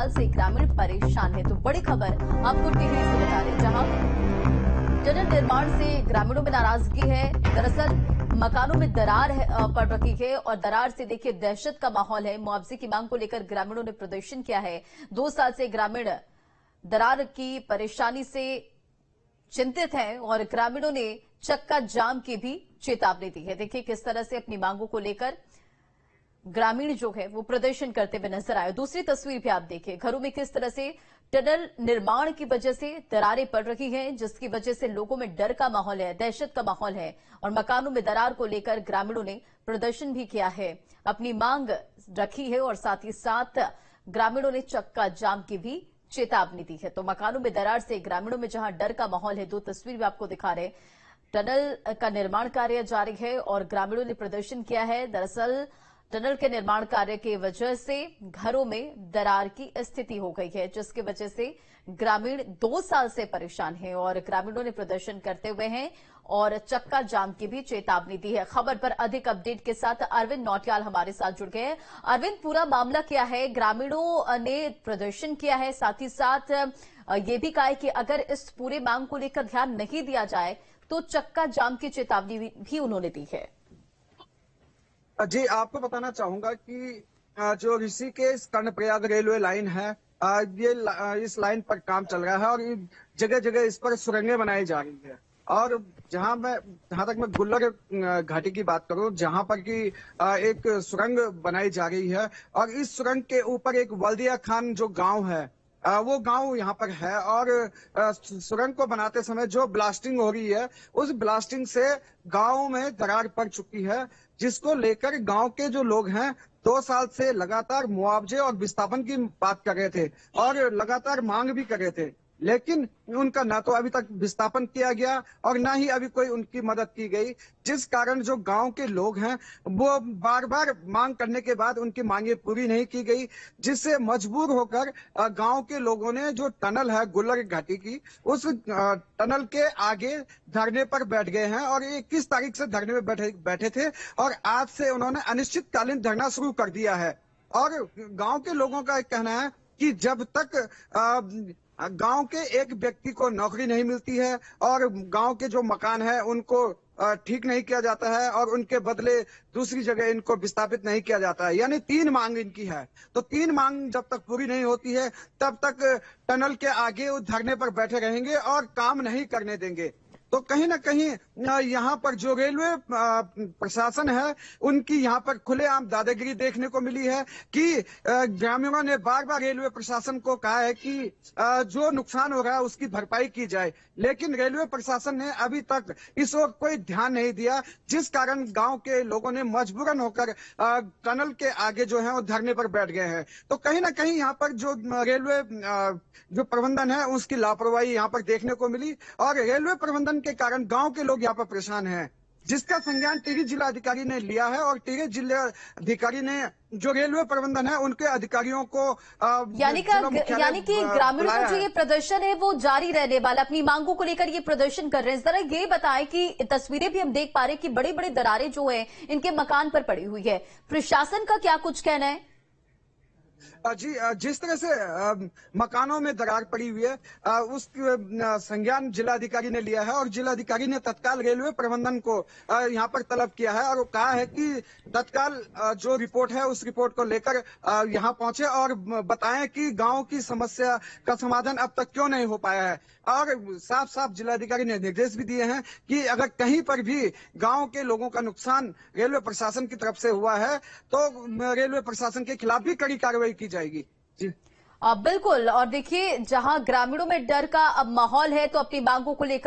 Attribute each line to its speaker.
Speaker 1: साल से ग्रामीण परेशान है। तो बड़ी खबर आपको टिहरी से बता रहे, जहां टनल निर्माण से ग्रामीणों में नाराजगी है। दरअसल मकानों में दरार पड़ रखी है और दरार से देखिए दहशत का माहौल है। मुआवजे की मांग को लेकर ग्रामीणों ने प्रदर्शन किया है। 2 साल से ग्रामीण दरार की परेशानी से चिंतित हैं और ग्रामीणों ने चक्का जाम की भी चेतावनी दी है। देखिए किस तरह से अपनी मांगों को लेकर ग्रामीण जो है वो प्रदर्शन करते हुए नजर आए। दूसरी तस्वीर भी आप देखिए, घरों में किस तरह से टनल निर्माण की वजह से दरारें पड़ रही हैं, जिसकी वजह से लोगों में डर का माहौल है, दहशत का माहौल है और मकानों में दरार को लेकर ग्रामीणों ने प्रदर्शन भी किया है, अपनी मांग रखी है और साथ ही साथ ग्रामीणों ने चक्का जाम की भी चेतावनी दी है। तो मकानों में दरार से ग्रामीणों में जहां डर का माहौल है, 2 तस्वीर भी आपको दिखा रहे। टनल का निर्माण कार्य जारी है और ग्रामीणों ने प्रदर्शन किया है। दरअसल टनल के निर्माण कार्य की वजह से घरों में दरार की स्थिति हो गई है, जिसकी वजह से ग्रामीण 2 साल से परेशान हैं और ग्रामीणों ने प्रदर्शन करते हुए हैं और चक्का जाम की भी चेतावनी दी है। खबर पर अधिक अपडेट के साथ अरविंद नौटियाल हमारे साथ जुड़ गए हैं। अरविंद, पूरा मामला क्या है? ग्रामीणों ने प्रदर्शन किया है, साथ ही साथ ये भी कहा है कि अगर इस पूरे मांग को लेकर ध्यान नहीं दिया जाए तो चक्का जाम की चेतावनी भी उन्होंने दी है।
Speaker 2: जी, आपको बताना चाहूंगा कि जो ऋषिकेश कर्णप्रयाग रेलवे लाइन है, इस लाइन पर काम चल रहा है और जगह जगह इस पर सुरंगें बनाई जा रही है। और जहां तक मैं गुल्लर घाटी की बात करूं, जहां पर कि एक सुरंग बनाई जा रही है और इस सुरंग के ऊपर एक वल्दिया खान जो गांव है, वो गांव यहाँ पर है और सुरंग को बनाते समय जो ब्लास्टिंग हो रही है, उस ब्लास्टिंग से गांव में दरार पड़ चुकी है, जिसको लेकर गांव के जो लोग हैं 2 साल से लगातार मुआवजे और विस्थापन की बात कर रहे थे और लगातार मांग भी कर रहे थे। लेकिन उनका ना तो अभी तक विस्थापन किया गया और ना ही अभी कोई उनकी मदद की गई, जिस कारण जो गांव के लोग हैं वो बार बार मांग करने के बाद उनकी मांगे पूरी नहीं की गई, जिससे मजबूर होकर गांव के लोगों ने जो टनल है गुल्लर घाटी की, उस टनल के आगे धरने पर बैठ गए हैं और 21 तारीख से धरने में बैठे थे और आज से उन्होंने अनिश्चितकालीन धरना शुरू कर दिया है। और गांव के लोगों का कहना है कि जब तक गांव के एक व्यक्ति को नौकरी नहीं मिलती है और गांव के जो मकान है उनको ठीक नहीं किया जाता है और उनके बदले दूसरी जगह इनको विस्थापित नहीं किया जाता है, यानी 3 मांग इनकी है, तो 3 मांग जब तक पूरी नहीं होती है तब तक टनल के आगे वो धरने पर बैठे रहेंगे और काम नहीं करने देंगे। तो कहीं ना कहीं यहाँ पर जो रेलवे प्रशासन है, उनकी यहाँ पर खुलेआम दादागिरी देखने को मिली है कि ग्रामीणों ने बार बार रेलवे प्रशासन को कहा है कि जो नुकसान हो रहा है उसकी भरपाई की जाए, लेकिन रेलवे प्रशासन ने अभी तक इस ओर कोई ध्यान नहीं दिया, जिस कारण गांव के लोगों ने मजबूरन होकर टनल के आगे जो है वो धरने पर बैठ गए हैं। तो कहीं ना कहीं यहाँ पर जो रेलवे जो प्रबंधन है उसकी लापरवाही यहाँ पर देखने को मिली और रेलवे प्रबंधन के कारण गांव के लोग यहाँ पर परेशान हैं, जिसका संज्ञान टिहरी जिला अधिकारी ने लिया है और टिहरी जिला अधिकारी ने जो रेलवे प्रबंधन है उनके अधिकारियों को
Speaker 1: यानी कि ग्रामीणों का जो ये प्रदर्शन है वो जारी रहने वाला, अपनी मांगों को लेकर ये प्रदर्शन कर रहे हैं। जरा ये बताएं कि तस्वीरें भी हम देख पा रहे हैं कि बड़ी बड़ी दरारें जो है इनके मकान पर पड़ी हुई है, प्रशासन का क्या कुछ कहना है?
Speaker 2: जी, जिस तरह से मकानों में दरार पड़ी हुई है, उस संज्ञान जिलाधिकारी ने लिया है और जिलाधिकारी ने तत्काल रेलवे प्रबंधन को यहाँ पर तलब किया है और कहा है कि तत्काल जो रिपोर्ट है उस रिपोर्ट को लेकर यहाँ पहुंचे और बताएं कि गांव की समस्या का समाधान अब तक क्यों नहीं हो पाया है। और साफ साफ जिलाधिकारी ने निर्देश भी दिए हैं कि अगर कहीं पर भी गांव के लोगों का नुकसान रेलवे प्रशासन की तरफ से हुआ है तो रेलवे प्रशासन के खिलाफ भी कड़ी कार्रवाई की जाएगी। जी
Speaker 1: बिल्कुल। और देखिए जहां ग्रामीणों में डर का अब माहौल है, तो अपनी मांगों को लेकर